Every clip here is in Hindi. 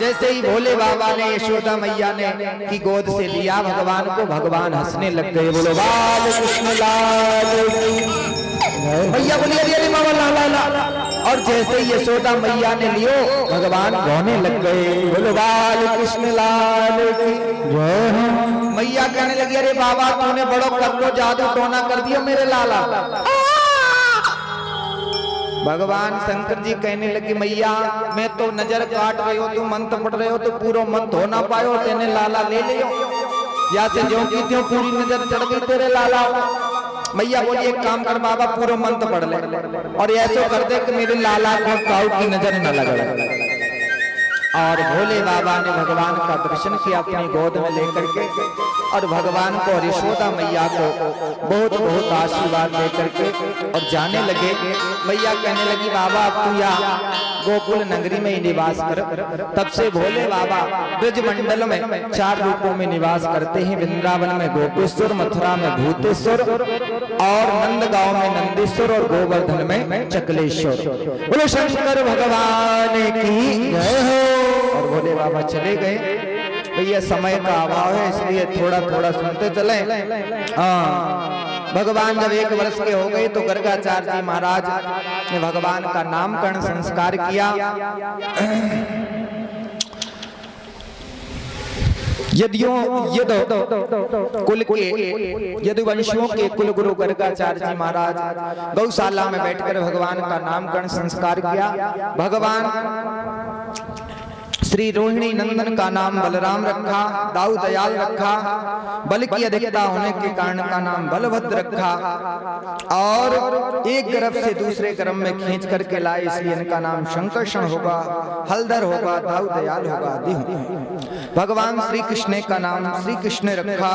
जैसे ही भोले बाबा ने यशोदा मैया ने की गोद से लिया भगवान को, भगवान हंसने लग गए। बोलो बाल कृष्ण लाल की। मैया बोली अरे अरे बाबा ला ला ला। और जैसे ही यशोदा मैया ने लियो भगवान रोने लग गए। बोलो बाल कृष्ण लाल की। मैया कहने लगी अरे बाबा तूने बड़ो करो जादू टोना कर दिया मेरे लाला। भगवान शंकर जी कहने लगे मैया मैं तो नजर काट रहे हो, तुम मंत्र पढ़ रहे हो तो पूरा मंत्र हो ना पायो, तेने लाला ले लियो या से जो की त्यों पूरी नजर चढ़ गई तेरे लाला। मैया बोली एक काम कर बाबा पूरा मंत्र पढ़ ले और ऐसा कर दे कि मेरे लाला को काऊ की नजर न लगे। और भोले बाबा ने भगवान का दर्शन किया अपनी गोद में लेकर के और भगवान को और यशोदा मैया को बहुत बहुत आशीर्वाद देकर के और जाने लगे। मैया कहने लगी बाबा अब तू यहाँ गोकुल नगरी में ही निवास कर। तब से भोले बाबा ब्रज मंडल में 4 रूपों में निवास करते हैं। वृंदावन में गोपेश्वर, मथुरा में भूतेश्वर और नंदगांव में नंदेश्वर और गोवर्धन में चकलेश्वर। बोलो शंकर भगवान की जय हो। और भोले बाबा चले गए। भैया समय का अभाव है इसलिए थोड़ा थोड़ा सुनते चले। भगवान जब 1 वर्ष के हो गए तो गर्गाचार्य जी महाराज ने भगवान का नामकरण संस्कार किया। यदुवंशियों के कुल गुरु गर्गाचार्य जी महाराज गौशाला में बैठकर भगवान का नामकरण संस्कार किया। भगवान श्री रोहिणी नंदन का नाम बलराम रखा, दाऊ दयाल रखा, बल की अधिकता होने के कारण का नाम बलभद्र रखा और एक गर्भ से दूसरे गर्भ में खींच करके लाए इसलिए इनका नाम शंकरषण होगा, हलधर होगा, दाऊ दयाल होगा आदि होगा। भगवान श्री कृष्ण का नाम श्री कृष्ण रखा,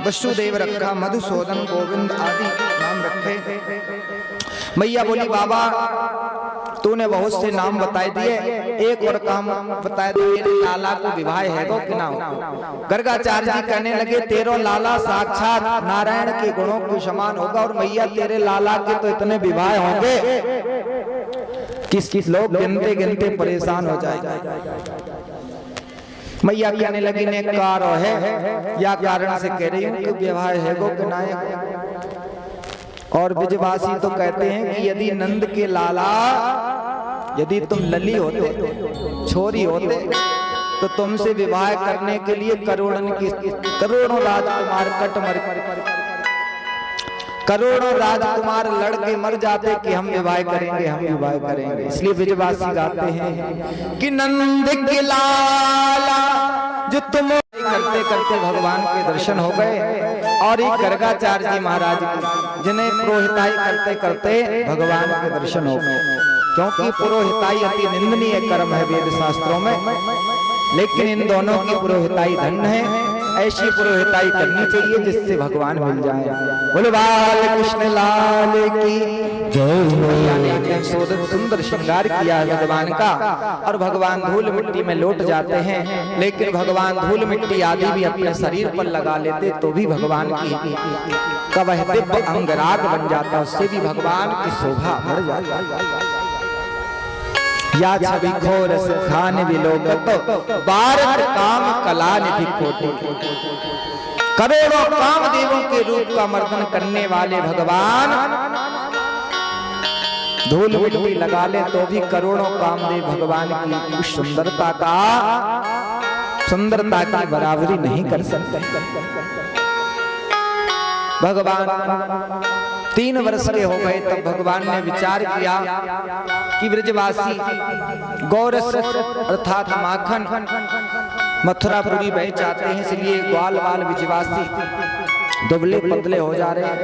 वसुदेव रखा, मधुसूदन, गोविंद आदि नाम रखे। मैया बोली बाबा तूने बहुत से नाम बताए दिए, एक और काम बता दे मेरे लाला को विवाह है कि ना हो। गर्गाचार्य जी कहने लगे तेरो लाला साक्षात नारायण के गुणों के समान होगा और मैया तेरे लाला के तो इतने विवाह होंगे किस लोग गिनते गिनते परेशान हो जाएगा। मैया कहने लगी नेकार है या कारण से कह रही हूँ कि विवाह है कि ना है। और ब्रजवासी तो कहते हैं कि यदि नंद के लाला यदि तुम लली होते, छोरी होते तो तुमसे विवाह करने के लिए करोड़ों राजकुमार करोड़ों राजकुमार लड़के मर जाते कि हम विवाह करेंगे, हम विवाह करेंगे। इसलिए ब्रजवासी गाते हैं कि नंद के लाला जो तुम करते करते भगवान के दर्शन हो गए। और एक गर्गाचार्य जी महाराज जिन्हें पुरोहिताई करते करते भगवान के दर्शन हो गए, क्योंकि पुरोहिताई अति निंदनीय कर्म है वेद शास्त्रों में, लेकिन इन दोनों की पुरोहिताई धन्य है। ऐसी पुरोहिताई करनी चाहिए जिससे भगवान मिल जाए। बोलो बाल कृष्ण लाल की जय। मैया ने सुंदर श्रृंगार किया है भगवान का और भगवान धूल मिट्टी में लौट जाते हैं, लेकिन भगवान धूल मिट्टी आदि भी अपने शरीर पर लगा लेते तो भी भगवान की कवह दिव्य अंगराग बन जाता, उससे भी भगवान की शोभा बढ़ जाती। या छवि खोर खान विलोकत बारत काम कला निधि कोटि। करोड़ों कामदेवों के रूप का मर्दन करने वाले भगवान धूल मिट्टी लगा ले तो भी करोड़ों कामदेव भगवान की सुंदरता की बराबरी नहीं कर सकते। भगवान 3 वर्ष के हो गए तब भगवान ने विचार किया कि ब्रजवासी गौरस अर्थात माखन मथुरापुरी बह जाते हैं, इसलिए ग्वाल वाल ब्रजवासी दुबले पतले हो जा रहे हैं।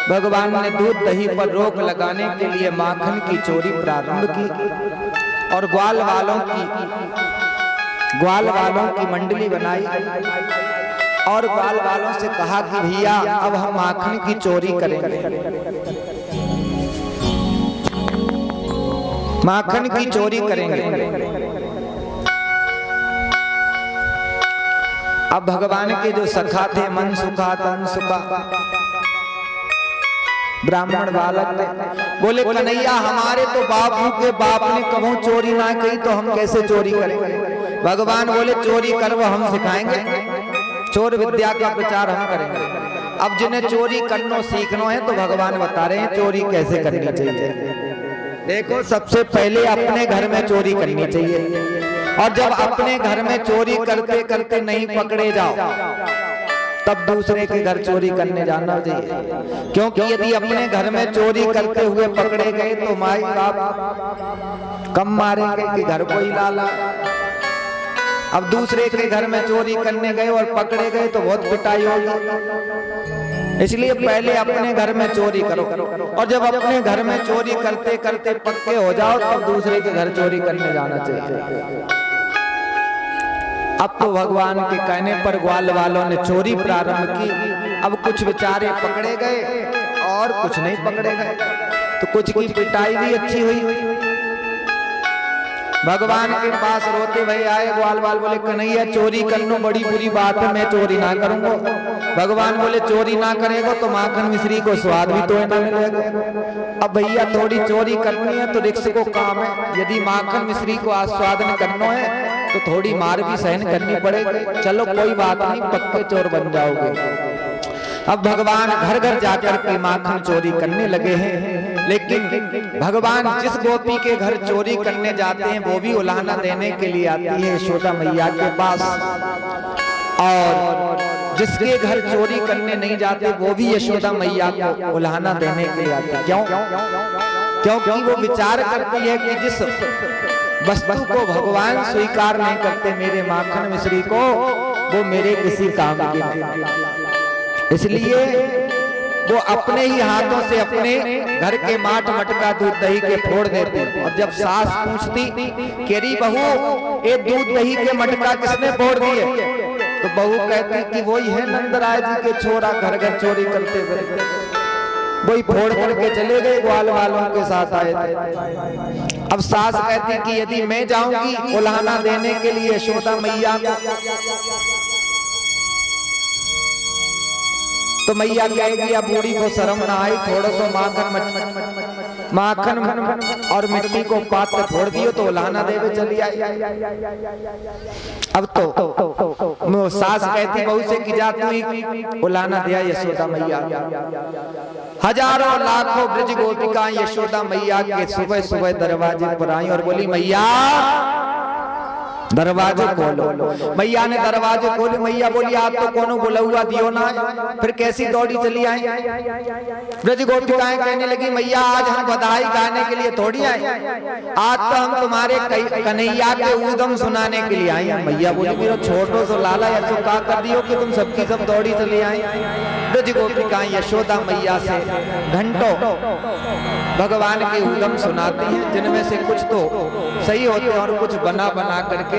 भगवान ने दूध दही पर रोक लगाने के लिए माखन की चोरी प्रारंभ की और ग्वाल वालों की मंडली बनाई और ग्वाल वालों से कहा कि भैया अब हम माखन की चोरी करेंगे, माखन की चोरी करेंगे। अब भगवान के जो सखा थे मन सुखा तन सुखा ब्राह्मण बालक बोले कन्हैया हमारे तो बापू के बाप ने कभी चोरी ना की तो हम कैसे चोरी करेंगे। भगवान बोले चोरी कर वो हम सिखाएंगे, चोर विद्या का प्रचार हम करेंगे। अब जिन्हें चोरी करना सीखना है तो भगवान बता रहे हैं चोरी कैसे करनी चाहिए। देखो सबसे पहले अपने घर में चोरी करनी चाहिए, और जब अपने घर में चोरी करते करते नहीं पकड़े जाओ तब दूसरे के घर चोरी करने जाना चाहिए। क्योंकि यदि अपने घर में चोरी करते हुए पकड़े गए तो माई बाप कम मारेंगे कि घर को ही लाला। अब दूसरे के घर में चोरी करने गए और पकड़े गए तो बहुत पिटाई होगी। इसलिए पहले अपने घर में चोरी करो, और जब अपने घर में चोरी करते करते पक्के हो जाओ तब दूसरे के घर चोरी करने जाना चाहिए। अब तो भगवान के कहने पर ग्वाल वालों ने चोरी प्रारंभ की। अब कुछ बेचारे पकड़े गए और कुछ नहीं पकड़े गए, तो कुछ की पिटाई भी अच्छी हुई। भगवान के पास रोते भई आए ग्वाल वाल, बोले कन्हैया चोरी करना बड़ी बुरी बात है, मैं चोरी ना करूंगा। भगवान बोले चोरी ना करेगा तो माखन मिश्री को स्वाद भी तो ना मिलेगा। अब भैया थोड़ी चोरी करनी है तो रिक्स को काम है, यदि माखन मिश्री को आस्वादन करना है तो थोड़ी मार भी सहन करनी पड़ेगी। चलो कोई बात नहीं, पक्के चोर बन जाओगे। अब भगवान घर घर जाकर के माखन चोरी करने लगे हैं, लेकिन भगवान जिस गोपी के घर चोरी करने जाते हैं वो भी उलाहना देने के लिए आती है यशोदा मैया के पास, और जिसके घर चोरी करने नहीं जाते वो भी यशोदा मैया को उलाहना देने के लिए आते हैं। क्यों? क्योंकि वो विचार करती है कि जिस वस्तु को भगवान स्वीकार नहीं करते मेरे माखन मिश्री को, वो मेरे किसी काम की नहीं। इसलिए वो अपने ही हाथों से अपने घर के माट मटका दूध दही के फोड़ देते। और जब सास पूछती कि री बहू ये दूध दही के मटका किसने फोड़ दिए, तो बहू कहती कि वही है नंदराय जी के छोरा घर घर चोरी करते हुए, वही फोड़ करके चले गए, ग्वाल वालों के साथ आए थे। अब सास कहती कि यदि मैं जाऊंगी उलाहना देने के लिए यशोदा मैया तो मैया कहेगी अब बूढ़ी को शर्म ना आई, थोड़ा सा माखन और मिट्टी को पात पे फोड़ दियो तो उलाहना देवे चली आई। अब तो सास कहती बहू से कि जा तू ही उलाहना दिया यशोदा मैया। हजारों लाखों ब्रज गोपिकाएं यशोदा मैया के सुबह सुबह दरवाजे पर आई और बोली मैया दरवाजे खोलो। मैया ने दरवाजे खोले। मैया बोली आप तो कोनो बुलौआ दियो ना, फिर कैसी दौड़ी चली आई। ब्रज गोपिकाएं कहने लगी मैया आज हम बधाई गाने के लिए थोड़ी आए, आज तो हम तुम्हारे कन्हैया के उदम सुनाने के लिए आई। मैया बोली मेरा छोटो सो लाला या तो का कर दियो कि तुम सबकी सब दौड़ी चली आई। ब्रज गोपिकाएं यशोदा मैया से घंटों भगवान के उदम सुनाती हैं, जिनमें से कुछ तो सही होते हैं और कुछ बना बना करके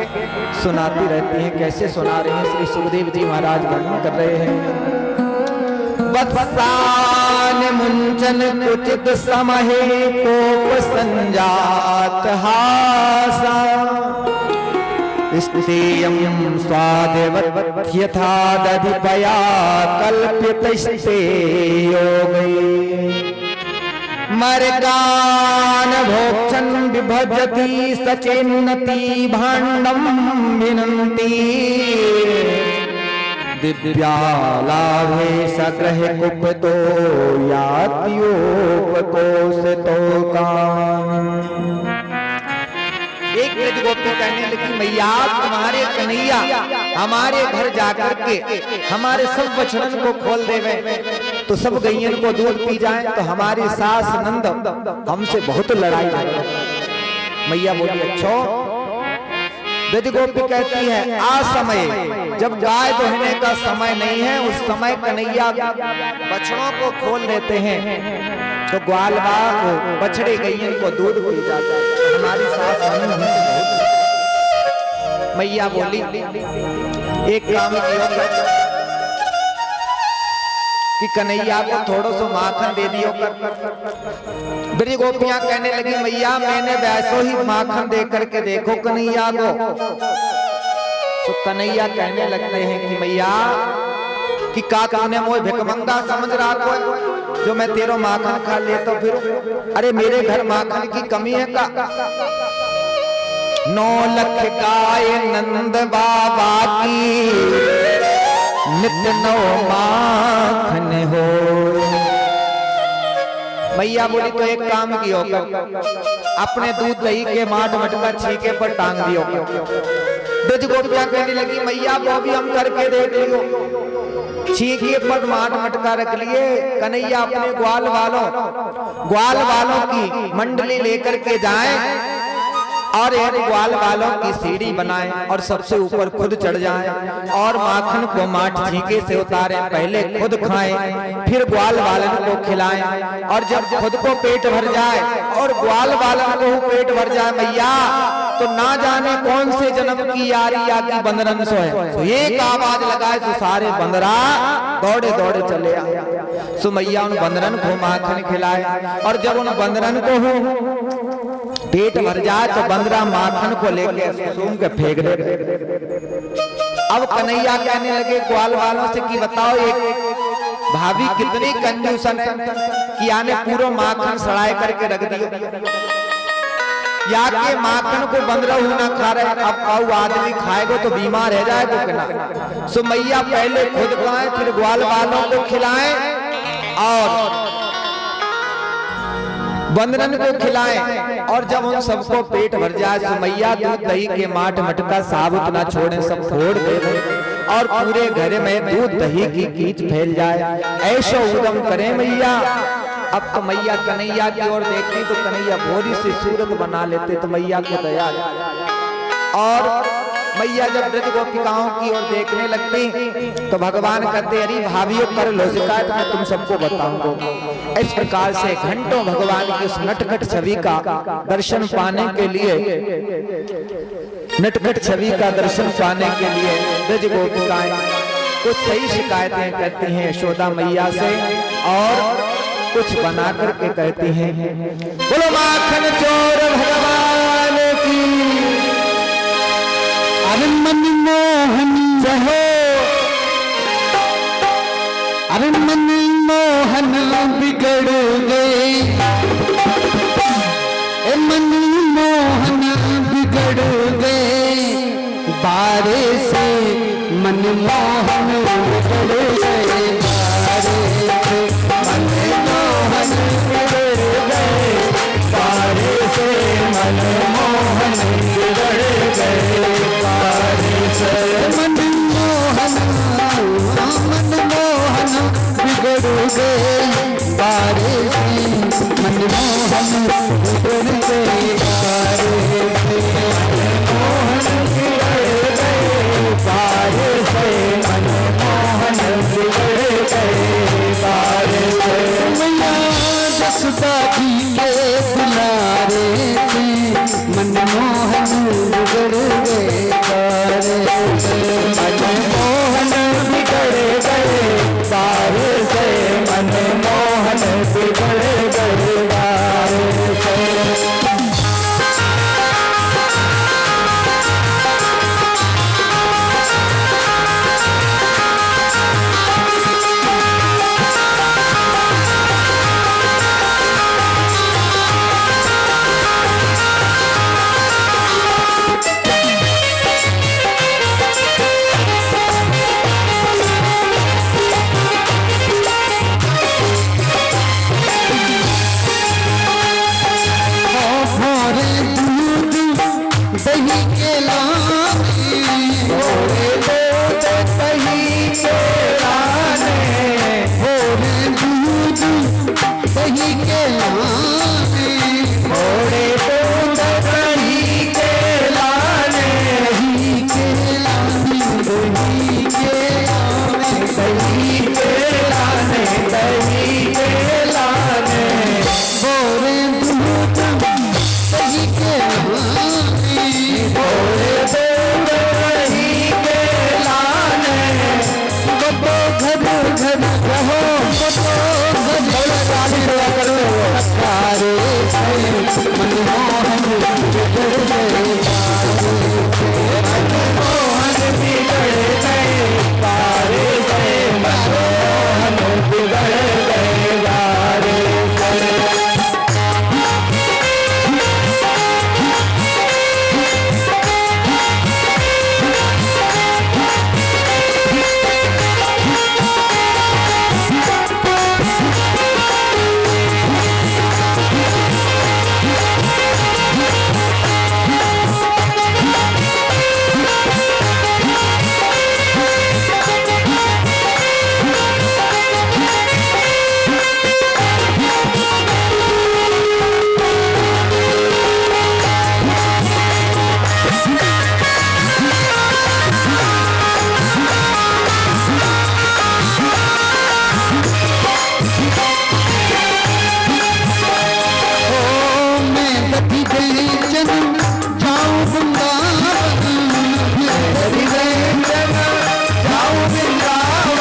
सुनाती रहती हैं। कैसे सुना रहे हैं श्री सुखदेव जी महाराज वर्णन कर रहे हैं। वत्सान मुंचन कुचित समहे कोप संजात हासा स्तेयं स्वादवत् यथा दधिपया कल्पितस्ते योगे मर्गान भोक्षन विभजति सचेन्नति भाण्डं विनन्ति दिव्यालाभे सग्रह कुपितो यात्योपकोषितो कामम्। एक ब्रज गोपी कहने लगी मैया तुम्हारे कन्हैया हमारे घर जाकर के हमारे सब बछड़न को खोल देवे तो सब गैयन को दूध पी जाए, तो हमारी सास नंद हमसे बहुत लड़ाई लगे। मैया बोली अच्छा। ब्रज गोपी कहती है आ समय जब गाय दुहने का समय नहीं है उस समय कन्हैया बछड़ों को खोल देते हैं तो ग्वालवा को बछड़े गैयन को दूध पी जाता है। हमारी सास मैया बोली एक काम किया कि कन्हैया को थोड़ा सा माखन दे दियो। ब्रज गोपियां कहने लगी मैया मैंने वैसो ही माखन दे करके देखो कन्हैया को। तो कन्हैया कहने लगते हैं कि मैया कि का तूने मोह भिकमंगा समझ रहा को जो मैं तेरो माखन खा लेता फिर? अरे मेरे घर माखन की कमी है का? 9 लख गाय नंद बाबा की, नित्य 9 माखन हो। मैया बोली तो एक काम कियो, अपने दूध दही के माठ मटका छीके पर टांग दियो। ब्रज गोपियां कहने लगी मैया वो भी हम करके देख लियो। छीके पर माठ मटका रख लिए। कन्हैया अपने ग्वाल वालों की मंडली लेकर के जाएं और एक ग्वाल वालों की सीढ़ी बनाएं और सबसे ऊपर खुद चढ़ जाएं और माखन को माठ छीके से उतारें, पहले खुद खाएं फिर ग्वाल वालन को खिलाएं। और जब खुद को पेट भर जाए और ग्वाल वालन को पेट भर जाए मैया, तो ना जाने कौन से जन्म की यारी या की बंदरन सोए। तो एक आवाज लगाए तो सारे बंदरा दौड़े दौड़े चले आए। सो मैया उन बंदरन को माखन खिलाए और जब उन बंदरन को पेट भर जाए तो बंदरा माखन को लेके सूंघ के फेंक दे। अब कन्हैया कहने लगे ग्वाल वालों से कि बताओ एक भाभी कितनी कंजूसन है कि आने पूरा माखन सड़ाए करके रख दियो, या के माखन को बंदरा ना खा रहे। अब काऊ आदमी खाएगो तो बीमार रह जाए तो क्या। सो मैया पहले खुद खाएं फिर ग्वाल वालों को खिलाएं और बंदरन को खिलाएं। और जब उन सबको पेट भर जाए तो मैया दूध दही के माठ मटका साबुत ना छोड़े, सब फोड़ दे और पूरे घर में दूध दही की कीच फैल जाए। ऐसा उदम करे मैया। अब तो मैया कन्हैया की ओर देखती तो कन्हैया भोरी से सूरत बना लेते तो मैया को दया। और मैया जब ब्रज गोपिकाओं की ओर देखने लगती तो भगवान कहते अरे भाभियों कर लो शिकायत, मैं तुम सबको बताऊंगा। इस प्रकार से घंटों भगवान की उस नटखट छवि का दर्शन पाने के लिए ब्रज गोपिकाएं कुछ सही शिकायतें करती हैं यशोदा मैया से और कुछ बना करके कहती हैं बोलो माखन चोर भगवान की। अरे मनमोहन जहो, अरे मनमोहन बिगड़ गए, मनमोहन बिगड़ गए, बारे से मनमोहन बिगड़ गए, मनमोहन बिगड़ गए, बारे से मनमोहन बिगड़ गए, मनमोहन मनमोहन बिगड़ गए, बारे से मनमोहन बिगड़